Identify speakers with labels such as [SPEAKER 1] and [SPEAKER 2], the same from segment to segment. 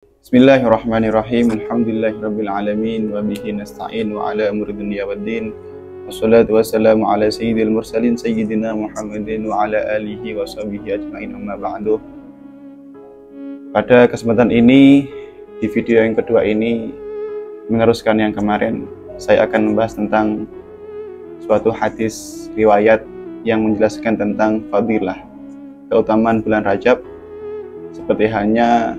[SPEAKER 1] Bismillahirrahmanirrahim. Alhamdulillahirabbil alamin wa bihi nasta'in wa ala umuri dunya waddin. Wassalatu wassalamu ala sayyidil mursalin sayyidina Muhammadin wa ala alihi wa sahbihi ajmain, amma ba'du. Pada kesempatan ini, di video yang kedua ini, meneruskan yang kemarin, saya akan membahas tentang suatu hadis riwayat yang menjelaskan tentang fadilah, keutamaan bulan Rajab. Seperti halnya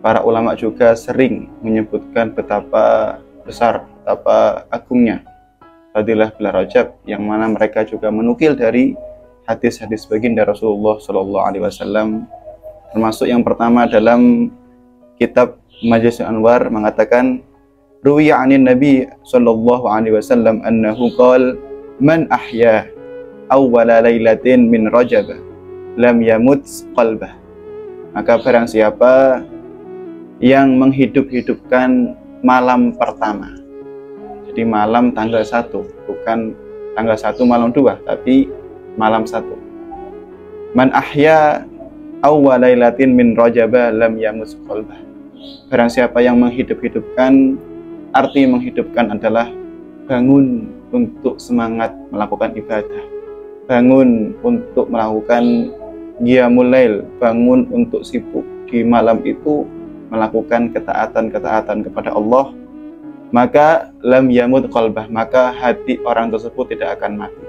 [SPEAKER 1] para ulama juga sering menyebutkan betapa besar, betapa agungnya fadilah bulan Rajab, yang mana mereka juga menukil dari hadis-hadis baginda Rasulullah Shallallahu Alaihi Wasallam. Termasuk yang pertama dalam kitab Majlis' Anwar mengatakan, ruwiya 'anin Nabi Shallallahu Alaihi Wasallam annahu qala man ahya awwala lailatin min Rajab lam yamut qalbah. Maka barang siapa yang menghidup-hidupkan malam pertama, jadi malam tanggal 1, bukan tanggal 1 malam 2, tapi malam 1. Man ahya awwalailatin min Rajab lam yamus qalbah. Barang siapa yang menghidup-hidupkan, arti menghidupkan adalah bangun untuk semangat melakukan ibadah, bangun untuk melakukan qiyamul lail, bangun untuk sibuk di malam itu melakukan ketaatan-ketaatan kepada Allah, maka lam yamut qalbah, maka hati orang tersebut tidak akan mati.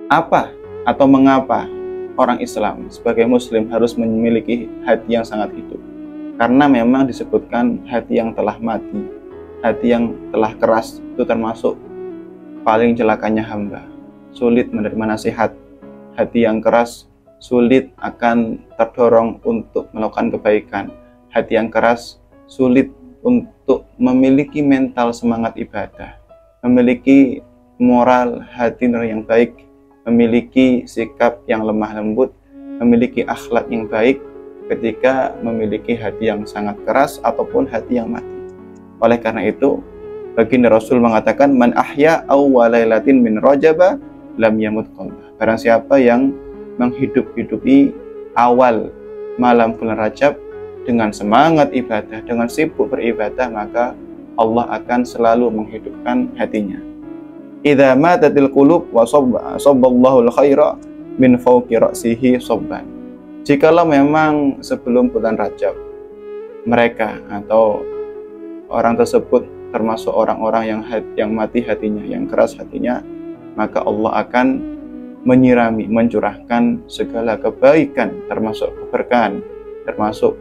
[SPEAKER 1] Apa atau mengapa orang Islam sebagai muslim harus memiliki hati yang sangat hidup? Karena memang disebutkan hati yang telah mati, hati yang telah keras itu termasuk paling celakanya hamba, sulit menerima nasihat. Hati yang keras sulit akan terdorong untuk melakukan kebaikan. Hati yang keras sulit untuk memiliki mental semangat ibadah, memiliki moral hati yang baik, memiliki sikap yang lemah lembut, memiliki akhlak yang baik ketika memiliki hati yang sangat keras ataupun hati yang mati. Oleh karena itu, baginda Rasul mengatakan, man ahya awwalailatin min Rajab lam yamut qalbah. Barang siapa yang menghidup-hidupi awal malam bulan Rajab dengan semangat ibadah, dengan sibuk beribadah, maka Allah akan selalu menghidupkan hatinya. Idza matatil qulub wa sabballahu al-khaira min fawqi ra'sihi sabban. Jikalau memang sebelum bulan Rajab mereka atau orang tersebut termasuk orang-orang yang mati hatinya, yang keras hatinya, maka Allah akan menyirami, mencurahkan segala kebaikan, termasuk keberkahan, termasuk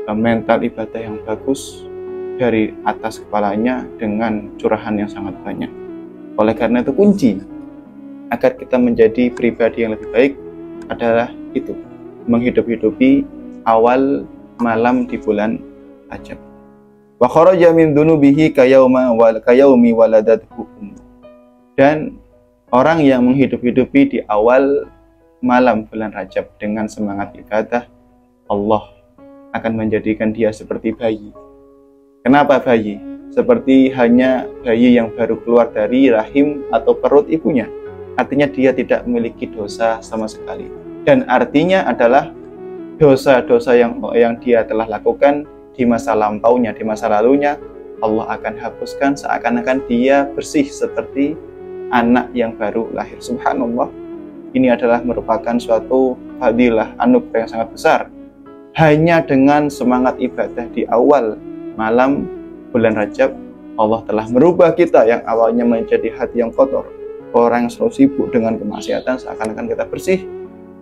[SPEAKER 1] mental ibadah yang bagus dari atas kepalanya dengan curahan yang sangat banyak. Oleh karena itu, kunci agar kita menjadi pribadi yang lebih baik adalah itu, menghidup-hidupi awal malam di bulan Rajab. Wa kharaja min dunubihi kayaumi waladathu. Dan orang yang menghidup-hidupi di awal malam bulan Rajab dengan semangat ibadah, Allah akan menjadikan dia seperti bayi. Kenapa bayi? Seperti hanya bayi yang baru keluar dari rahim atau perut ibunya. Artinya dia tidak memiliki dosa sama sekali. Dan artinya adalah dosa-dosa yang dia telah lakukan di masa lampaunya, di masa lalunya, Allah akan hapuskan seakan-akan dia bersih seperti anak yang baru lahir. Subhanallah, ini adalah merupakan suatu fadilah, anugerah yang sangat besar. Hanya dengan semangat ibadah di awal malam bulan Rajab, Allah telah merubah kita yang awalnya menjadi hati yang kotor, orang yang selalu sibuk dengan kemaksiatan, seakan-akan kita bersih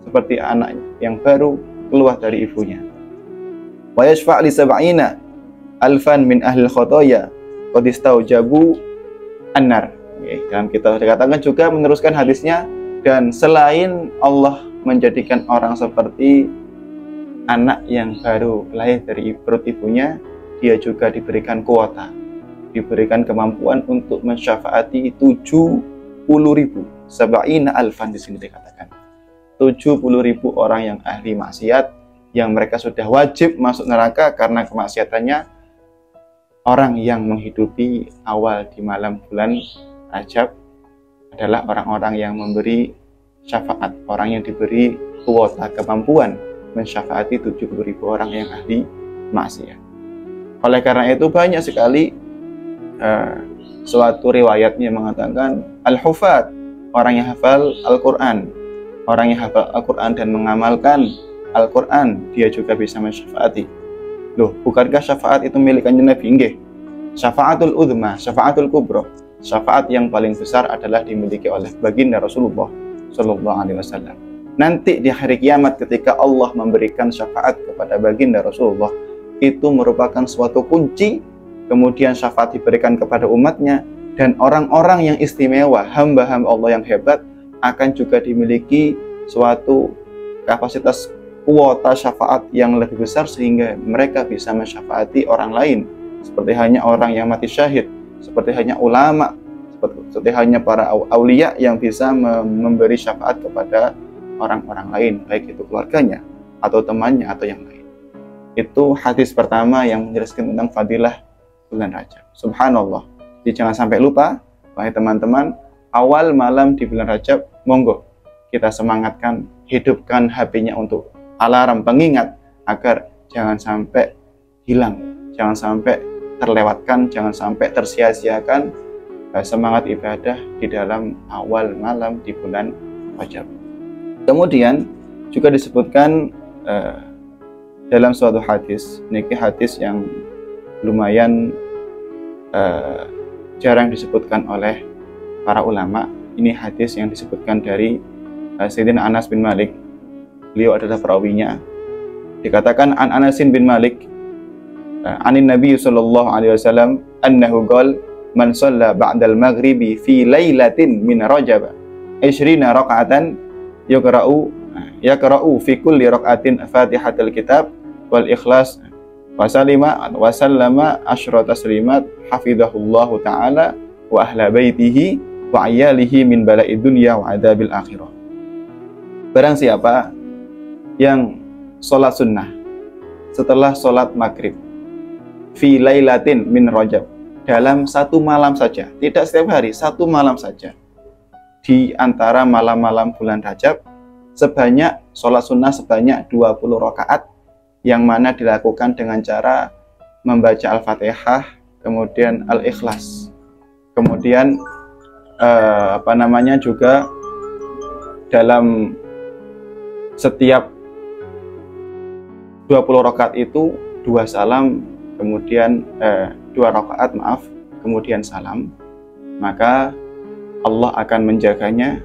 [SPEAKER 1] seperti anak yang baru keluar dari ibunya. Wa yashfa' li sab'ina alfan min ahli khotoya qad istaujabu an-nar. Dalam kitab dikatakan juga meneruskan hadisnya, dan selain Allah menjadikan orang seperti anak yang baru lahir dari perut ibunya, dia juga diberikan kuota, diberikan kemampuan untuk mensyafaati 70.000, sab'ina alfan di sini dikatakan 70.000 orang yang ahli maksiat, yang mereka sudah wajib masuk neraka karena kemaksiatannya. Orang yang menghidupi awal di malam bulan Rajab adalah orang-orang yang memberi syafaat, orang yang diberi kuota kemampuan mensyafaati 70.000 orang yang ahli maksiat. Oleh karena itu banyak sekali suatu riwayatnya mengatakan al-hufat, orang yang hafal Al-Quran, orang yang hafal Al-Quran dan mengamalkan Al-Quran, dia juga bisa mensyafaati. Loh, bukankah syafaat itu miliknya Nabi? Nggih. Syafaatul udhma, syafaatul kubro, syafaat yang paling besar adalah dimiliki oleh baginda Rasulullah Sallallahu Alaihi Wasallam. Nanti di hari kiamat ketika Allah memberikan syafaat kepada baginda Rasulullah, itu merupakan suatu kunci. Kemudian syafaat diberikan kepada umatnya, dan orang-orang yang istimewa, hamba-hamba Allah yang hebat akan juga dimiliki suatu kapasitas kuota syafaat yang lebih besar sehingga mereka bisa mensyafaati orang lain, seperti hanya orang yang mati syahid, seperti hanya ulama, seperti hanya para aulia yang bisa memberi syafaat kepada orang-orang lain, baik itu keluarganya atau temannya atau yang lain. Itu hadis pertama yang menjelaskan tentang fadilah bulan Rajab. Subhanallah. Jadi jangan sampai lupa, wahai teman-teman, awal malam di bulan Rajab, monggo kita semangatkan, hidupkan HP-nya untuk alarm pengingat agar jangan sampai hilang, jangan sampai terlewatkan, jangan sampai tersia-siakan semangat ibadah di dalam awal malam di bulan Rajab. Kemudian juga disebutkan dalam suatu hadis, ini hadis yang lumayan jarang disebutkan oleh para ulama. Ini hadis yang disebutkan dari Sayyidina Anas bin Malik. Beliau adalah perawinya. Dikatakan an Anasin bin Malik anin Nabi sallallahu alaihi wasallam annahu qala man shalla ba'dal maghribi fi lailatin min Rajab 20 raka'atan yaqra'u fi kulli raka'atin Fatihatul Kitab wal Ikhlas wa sallama asyra taslimat hafidhahullahu ta'ala wa ahla baitihi wa ayalihi min bala'id dunya wa adabil akhirah. Barang siapa yang sholat sunnah setelah sholat maghrib fi lailatin min Rajab, dalam satu malam saja, tidak setiap hari, satu malam saja di antara malam-malam bulan Rajab, sebanyak sholat sunnah sebanyak 20 rakaat, yang mana dilakukan dengan cara membaca Al-Fatihah, kemudian Al-Ikhlas, kemudian juga dalam setiap 20 rakaat itu 2 salam, kemudian 2 rakaat kemudian salam, maka Allah akan menjaganya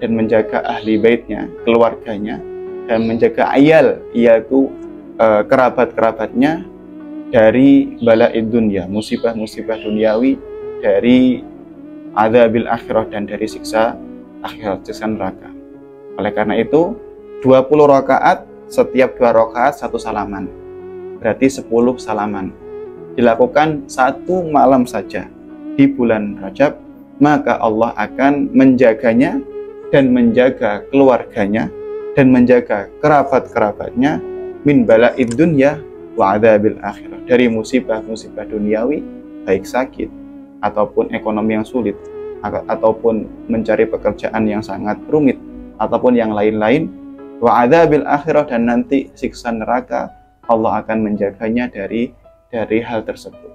[SPEAKER 1] dan menjaga ahli baitnya, keluarganya, dan menjaga ayal, yaitu kerabat-kerabatnya dari bala'id dunya, musibah-musibah duniawi, dari adzabil akhirah, dan dari siksa akhirat, siksa neraka. Oleh karena itu 20 rakaat, setiap 2 rakaat 1 salaman, berarti 10 salaman dilakukan satu malam saja di bulan Rajab, maka Allah akan menjaganya dan menjaga keluarganya dan menjaga kerabat-kerabatnya min bala'id dunya wa adzabil akhirah, dari musibah-musibah duniawi, baik sakit ataupun ekonomi yang sulit, ataupun mencari pekerjaan yang sangat rumit, ataupun yang lain-lain, wa adzabil akhirah, dan nanti siksa neraka, Allah akan menjaganya dari hal tersebut.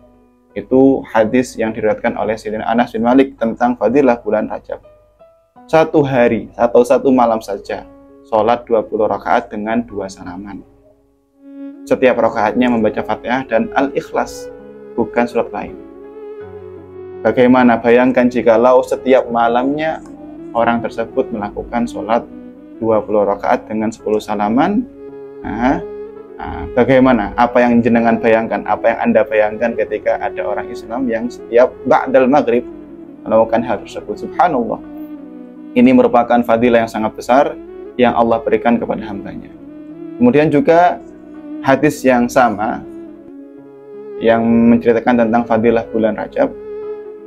[SPEAKER 1] Itu hadis yang diriwayatkan oleh Sayyidina Anas bin Malik tentang fadilah bulan Rajab. Satu hari atau satu malam saja sholat 20 rakaat dengan 2 salaman. Setiap rakaatnya membaca Fatihah dan Al-Ikhlas, bukan surat lain. Bagaimana, bayangkan jikalau setiap malamnya orang tersebut melakukan sholat 20 rakaat dengan 10 salaman. Bagaimana? Apa yang jenengan bayangkan? Apa yang Anda bayangkan ketika ada orang Islam yang setiap ba'dal maghrib melakukan hal tersebut? Subhanallah. Ini merupakan fadilah yang sangat besar yang Allah berikan kepada hambanya. Kemudian juga hadis yang sama yang menceritakan tentang fadilah bulan Rajab,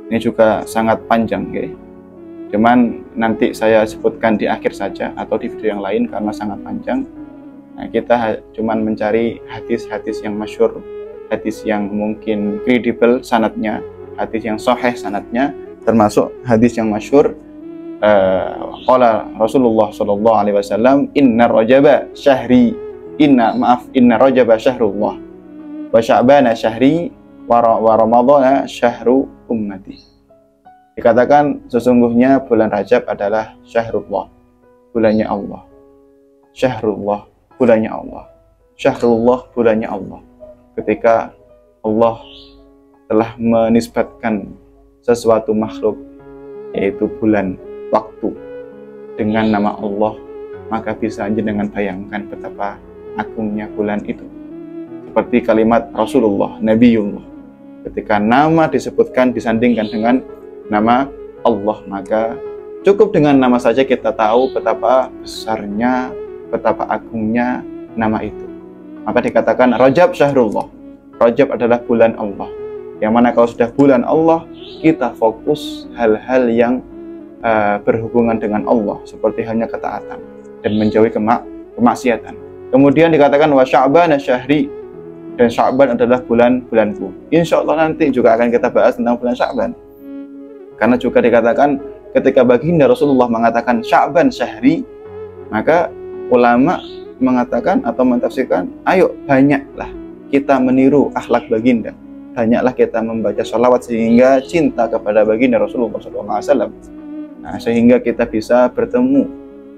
[SPEAKER 1] ini juga sangat panjang, okay? Cuman nanti saya sebutkan di akhir saja atau di video yang lain karena sangat panjang. Nah, kita cuman mencari hadis-hadis yang masyhur, hadis yang mungkin kredibel sanadnya, hadis yang sahih sanadnya, termasuk hadis yang masyhur qala Rasulullah sallallahu alaihi wasallam inna Rajaba syahri, inna Rajaba syahrullah. wa sya'bana syahri wa ramadhana syahru ummati. Dikatakan sesungguhnya bulan Rajab adalah syahrullah, bulannya Allah. Syahrullah, bulannya Allah. Syahrullah, bulannya Allah. Ketika Allah telah menisbatkan sesuatu makhluk, yaitu bulan, waktu, dengan nama Allah, maka bisa jenengan bayangkan betapa agungnya bulan itu. Seperti kalimat Rasulullah, Nabiullah, ketika nama disebutkan disandingkan dengan nama Allah, maka cukup dengan nama saja kita tahu betapa besarnya, betapa agungnya nama itu. Maka dikatakan Rajab syahrullah, Rajab adalah bulan Allah. Yang mana kalau sudah bulan Allah, kita fokus hal-hal yang berhubungan dengan Allah, seperti hanya ketaatan dan menjauhi kemaksiatan. Kemudian dikatakan wa sya'bana syahri, dan Sya'ban adalah bulanku. Insya Allah nanti juga akan kita bahas tentang bulan Sya'ban. Karena juga dikatakan ketika baginda Rasulullah mengatakan Sya'ban syahri, maka ulama mengatakan atau mentafsirkan, ayo banyaklah kita meniru akhlak baginda, banyaklah kita membaca sholawat sehingga cinta kepada baginda Rasulullah SAW. Nah, sehingga kita bisa bertemu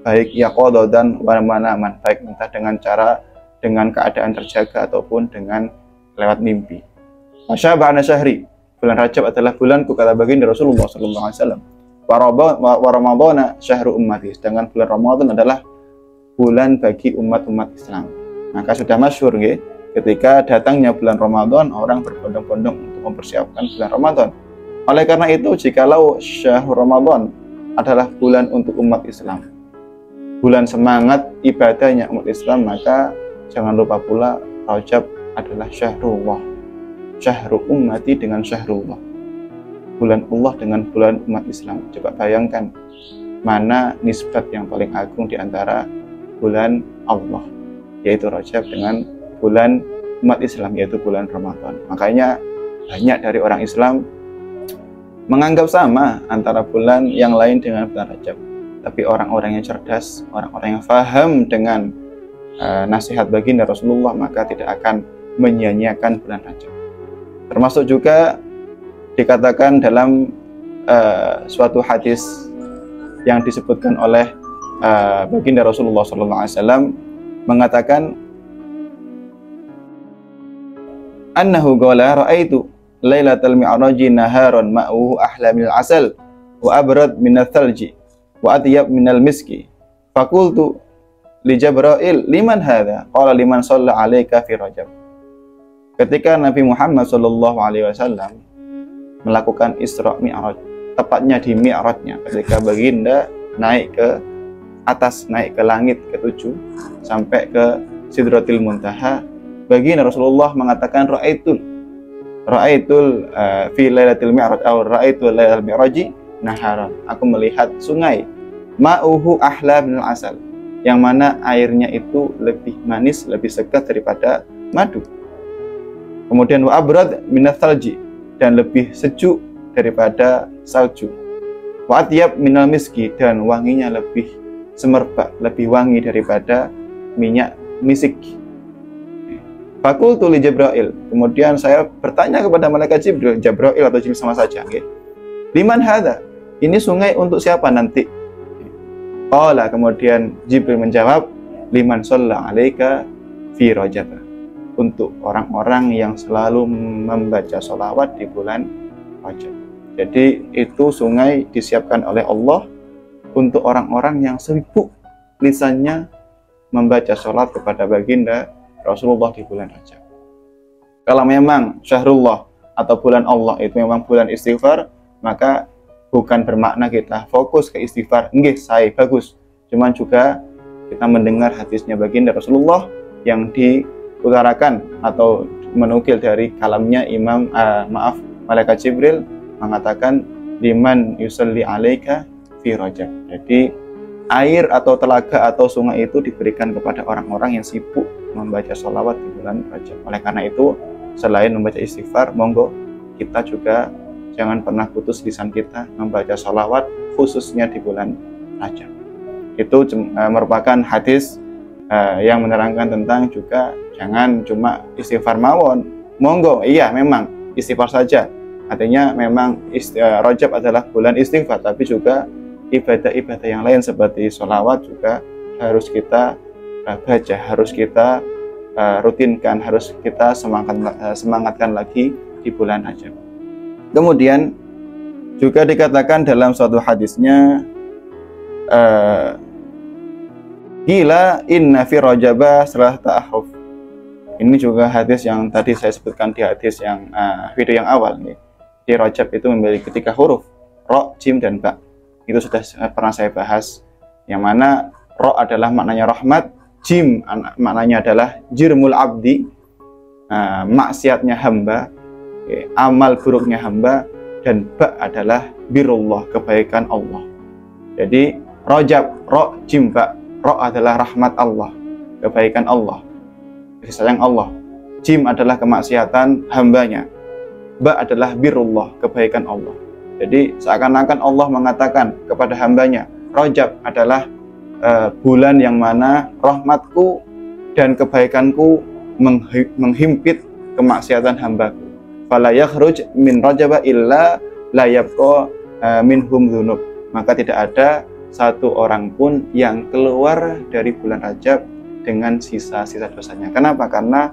[SPEAKER 1] baik yaqadha dan wa manaman, baik entah dengan keadaan terjaga ataupun dengan lewat mimpi. Sya'bana syahri, bulan Rajab adalah bulanku, kata baginda Rasulullah SAW. Wa ramadhana syahru ummati, sedangkan bulan Ramadan adalah bulan bagi umat-umat Islam. Maka sudah masyhur nggih, ketika datangnya bulan Ramadan, orang berbondong-bondong untuk mempersiapkan bulan Ramadan. Oleh karena itu, jikalau syahrul Ramadan adalah bulan untuk umat Islam, bulan semangat ibadahnya umat Islam, maka jangan lupa pula Rajab adalah syahrullah, syahru ummati dengan syahrullah, bulan Allah dengan bulan umat Islam. Coba bayangkan mana nisbat yang paling agung di antara bulan Allah, yaitu Rajab, dengan bulan umat Islam, yaitu bulan Ramadan. Makanya banyak dari orang Islam menganggap sama antara bulan yang lain dengan bulan Rajab. Tapi orang-orang yang cerdas, orang-orang yang paham dengan nasihat baginda Rasulullah, maka tidak akan menyia-nyiakan bulan Rajab. Termasuk juga dikatakan dalam suatu hadis yang disebutkan oleh baginda Rasulullah SAW, mengatakan annahu qala ra'aitu lailatal mi'raji naharan ma'uhu ahla minal asal wa abrad minal thalji wa atyab minal miski faqultu li Jibril liman hadha qala liman shalla 'alaika fi Rajab. Ketika Nabi Muhammad SAW melakukan Isra Mi'raj, tepatnya di Mi'rajnya, ketika baginda naik ke atas, naik ke langit ke-7 sampai ke Sidratil Muntaha, baginda Rasulullah mengatakan ra'aitul fi lailatul mi'raj atau ra'aitul lailatul mi'raji naharan, aku melihat sungai ma'uhu ahla minal asal, yang mana airnya itu lebih manis, lebih segar daripada madu. Kemudian wa abrad minal thalji, dan lebih sejuk daripada salju. Wa atyab minal miski, dan wanginya lebih semerbak, lebih wangi daripada minyak misik. Faqultu li Jibril, kemudian saya bertanya kepada malaikat Jibril atau Jibril sama saja, okay? Liman hadza, ini sungai untuk siapa nanti? Qala, kemudian Jibril menjawab, liman shalla 'alaika fi Rajab, untuk orang-orang yang selalu membaca sholawat di bulan Rajab. Jadi itu sungai disiapkan oleh Allah untuk orang-orang yang sibuk lisannya membaca sholat kepada baginda Rasulullah di bulan Rajab. Kalau memang syahrullah atau bulan Allah itu memang bulan istighfar, maka bukan bermakna kita fokus ke istighfar, nggih saya bagus, cuman juga kita mendengar hadisnya baginda Rasulullah yang diutarakan atau menukil dari kalamnya malaikat Jibril, mengatakan liman yusalli 'alaika fi Rajab. Jadi air atau telaga atau sungai itu diberikan kepada orang-orang yang sibuk membaca sholawat di bulan Rajab. Oleh karena itu, selain membaca istighfar, monggo kita juga jangan pernah putus lisan kita membaca sholawat, khususnya di bulan Rajab. Itu merupakan hadis yang menerangkan tentang juga jangan cuma istighfar mawon, monggo, iya memang istighfar saja. Artinya memang Rajab adalah bulan istighfar, tapi juga ibadah-ibadah yang lain seperti sholawat juga harus kita baca, harus kita rutinkan, harus kita semangatkan lagi di bulan Rajab. Kemudian juga dikatakan dalam suatu hadisnya, Gila inna fi Rajaba salah ta'ahruf. Ini juga hadis yang tadi saya sebutkan di hadis yang video yang awal nih. Di Rajab itu memiliki 3 huruf, ro, jim, dan ba. Itu sudah pernah saya bahas. Yang mana ro adalah maknanya rahmat, jim maknanya adalah jirmul abdi, maksiatnya hamba, amal buruknya hamba, dan ba adalah birullah, kebaikan Allah. Jadi Rajab, ro, jim, ba. Ro adalah rahmat Allah, kebaikan Allah, kasih sayang Allah. Jim adalah kemaksiatan hambanya. Ba adalah birullah, kebaikan Allah. Jadi seakan-akan Allah mengatakan kepada hambanya, Rajab adalah bulan yang mana rahmatku dan kebaikanku menghimpit kemaksiatan hambaku. Fala yakhruj min Rajaba illa la yabqa minhum dzunub. Maka tidak ada satu orang pun yang keluar dari bulan Rajab dengan sisa-sisa dosanya. Kenapa? Karena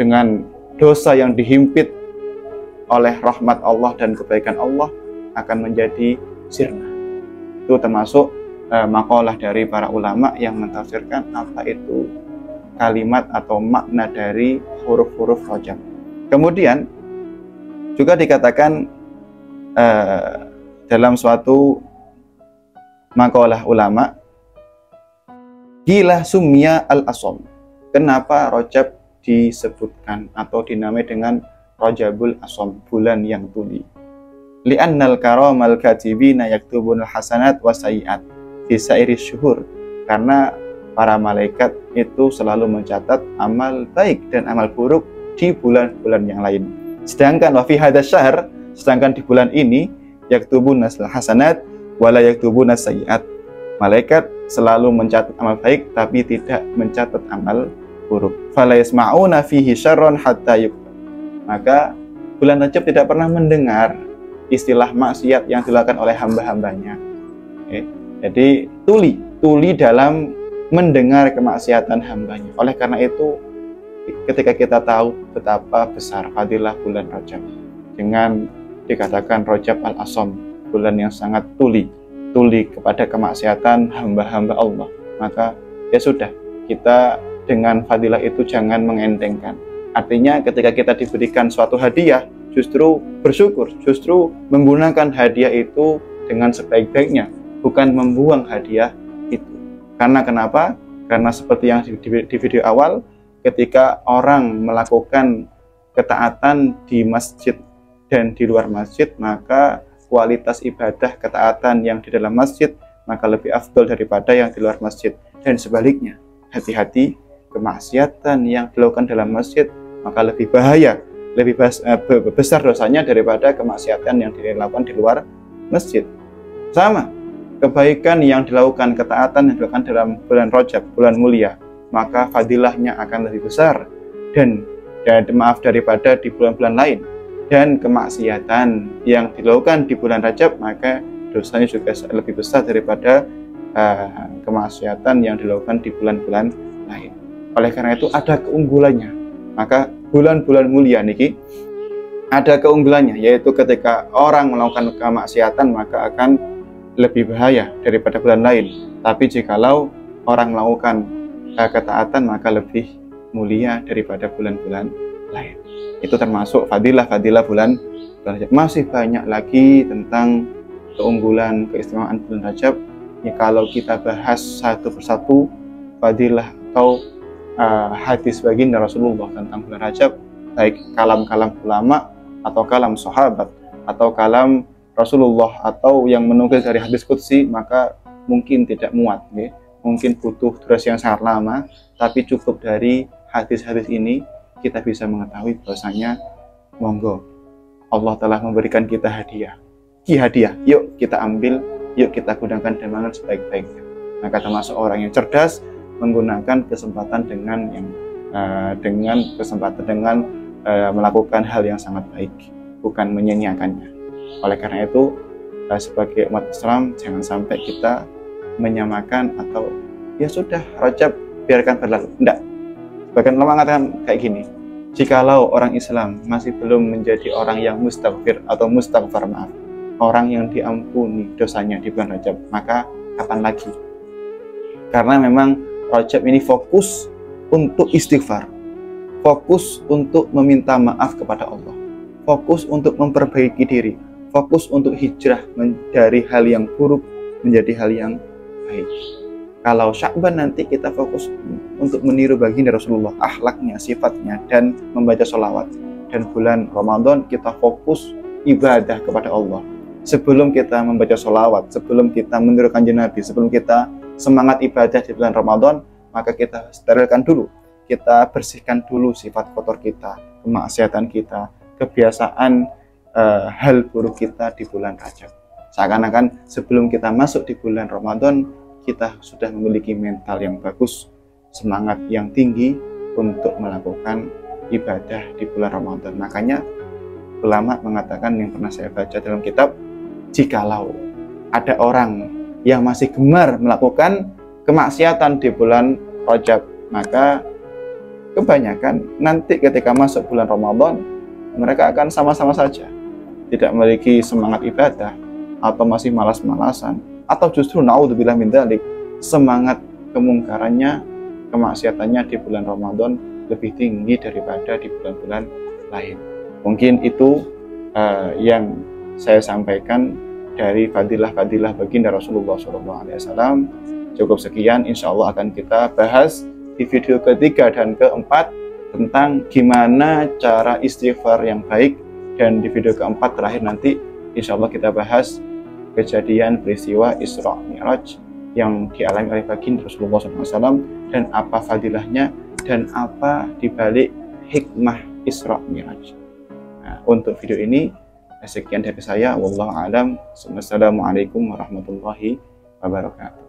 [SPEAKER 1] dengan dosa yang dihimpit oleh rahmat Allah dan kebaikan Allah akan menjadi sirna. Itu termasuk makalah dari para ulama yang mentafsirkan apa itu kalimat atau makna dari huruf-huruf Rajab. Kemudian juga dikatakan dalam suatu makalah ulama, Gila sumya al-asom. Kenapa Rajab disebutkan atau dinamai dengan Rajabul Asom, bulan yang tuli? Li'annal karamal katibina yaktubunal hasanat wa sayyi'at fi sairi syuhur. Karena para malaikat itu selalu mencatat amal baik dan amal buruk di bulan-bulan yang lain. Sedangkan wa fi hadzal syahr, sedangkan di bulan ini yaktubunas hasanat wala yaktubunas sayyi'at. Malaikat selalu mencatat amal baik tapi tidak mencatat amal buruk. Fala yasma'una fihi syarran hatta yuktab. Maka bulan Rajab tidak pernah mendengar istilah maksiat yang dilakukan oleh hamba-hambanya. Jadi tuli dalam mendengar kemaksiatan hambanya. Oleh karena itu, ketika kita tahu betapa besar fadilah bulan Rajab dengan dikatakan Rajab al-Asom, bulan yang sangat tuli kepada kemaksiatan hamba-hamba Allah, maka ya sudah, kita dengan fadilah itu jangan mengentengkan. Artinya ketika kita diberikan suatu hadiah, justru bersyukur, justru menggunakan hadiah itu dengan sebaik-baiknya, bukan membuang hadiah itu. Karena kenapa? Karena seperti yang di video awal, ketika orang melakukan ketaatan di masjid dan di luar masjid, maka kualitas ibadah ketaatan yang di dalam masjid maka lebih afdol daripada yang di luar masjid. Dan sebaliknya, hati-hati, kemaksiatan yang dilakukan dalam masjid maka lebih bahaya, lebih besar dosanya daripada kemaksiatan yang dilakukan di luar masjid. Sama, kebaikan yang dilakukan, ketaatan yang dilakukan dalam bulan Rajab, bulan mulia, maka fadilahnya akan lebih besar dan maaf daripada di bulan-bulan lain. Dan kemaksiatan yang dilakukan di bulan Rajab maka dosanya juga lebih besar daripada kemaksiatan yang dilakukan di bulan-bulan lain. Oleh karena itu ada keunggulannya. Maka bulan-bulan mulia niki ada keunggulannya, yaitu ketika orang melakukan kemaksiatan maka akan lebih bahaya daripada bulan lain. Tapi jikalau orang melakukan ketaatan maka lebih mulia daripada bulan-bulan lain. Itu termasuk fadilah-fadilah bulan Rajab. Masih banyak lagi tentang keunggulan, keistimewaan bulan Rajab. Ya, kalau kita bahas satu persatu fadilah atau hadis baginda Rasulullah tentang bulan Rajab, baik kalam-kalam ulama atau kalam sahabat atau kalam Rasulullah atau yang menukil dari hadis qudsi, maka mungkin tidak muat, ya. Mungkin butuh durasi yang sangat lama, tapi cukup dari hadis-hadis ini kita bisa mengetahui bahwasanya monggo Allah telah memberikan kita hadiah. Hadiah, yuk kita ambil, yuk kita gunakan dengan sebaik-baiknya. Maka termasuk orang yang cerdas menggunakan kesempatan dengan melakukan hal yang sangat baik, bukan menyanyiakannya. Oleh karena itu, sebagai umat Islam jangan sampai kita menyamakan atau ya sudah Rajab biarkan berlalu. Enggak. Sebagian ulama mengatakan kayak gini, jikalau orang Islam masih belum menjadi orang yang mustaghfir atau mustaghfar, maaf, orang yang diampuni dosanya di bulan Rajab, maka kapan lagi? Karena memang Rajab ini fokus untuk istighfar, fokus untuk meminta maaf kepada Allah, fokus untuk memperbaiki diri, fokus untuk hijrah dari hal yang buruk menjadi hal yang baik. Kalau Sya'ban nanti kita fokus untuk meniru baginda Rasulullah, akhlaknya, sifatnya, dan membaca sholawat. Dan bulan Ramadan kita fokus ibadah kepada Allah. Sebelum kita membaca sholawat, sebelum kita meniru kanjeng Nabi, sebelum kita semangat ibadah di bulan Ramadan, maka kita sterilkan dulu. Kita bersihkan dulu sifat kotor kita, kemaksiatan kita, kebiasaan hal buruk kita di bulan Rajab. Seakan-akan sebelum kita masuk di bulan Ramadan, kita sudah memiliki mental yang bagus, semangat yang tinggi untuk melakukan ibadah di bulan Ramadan. Makanya ulama mengatakan, yang pernah saya baca dalam kitab, jikalau ada orang yang masih gemar melakukan kemaksiatan di bulan Rajab, maka kebanyakan nanti ketika masuk bulan Ramadan mereka akan sama-sama saja, tidak memiliki semangat ibadah, atau masih malas-malasan, atau justru naudzubillah min dzalik, semangat kemungkarannya, kemaksiatannya di bulan Ramadan lebih tinggi daripada di bulan-bulan lain. Mungkin itu yang saya sampaikan dari fadilah-fadilah baginda Rasulullah SAW. Cukup sekian, insya Allah akan kita bahas di video ketiga dan keempat tentang gimana cara istighfar yang baik. Dan di video keempat terakhir nanti insya Allah kita bahas kejadian peristiwa Isra Mi'raj yang dialami oleh baginda Rasulullah SAW dan apa fadilahnya dan apa dibalik hikmah Isra Mi'raj. Nah, untuk video ini sekian dari saya. Wallahu a'lam. Wassalamualaikum warahmatullahi wabarakatuh.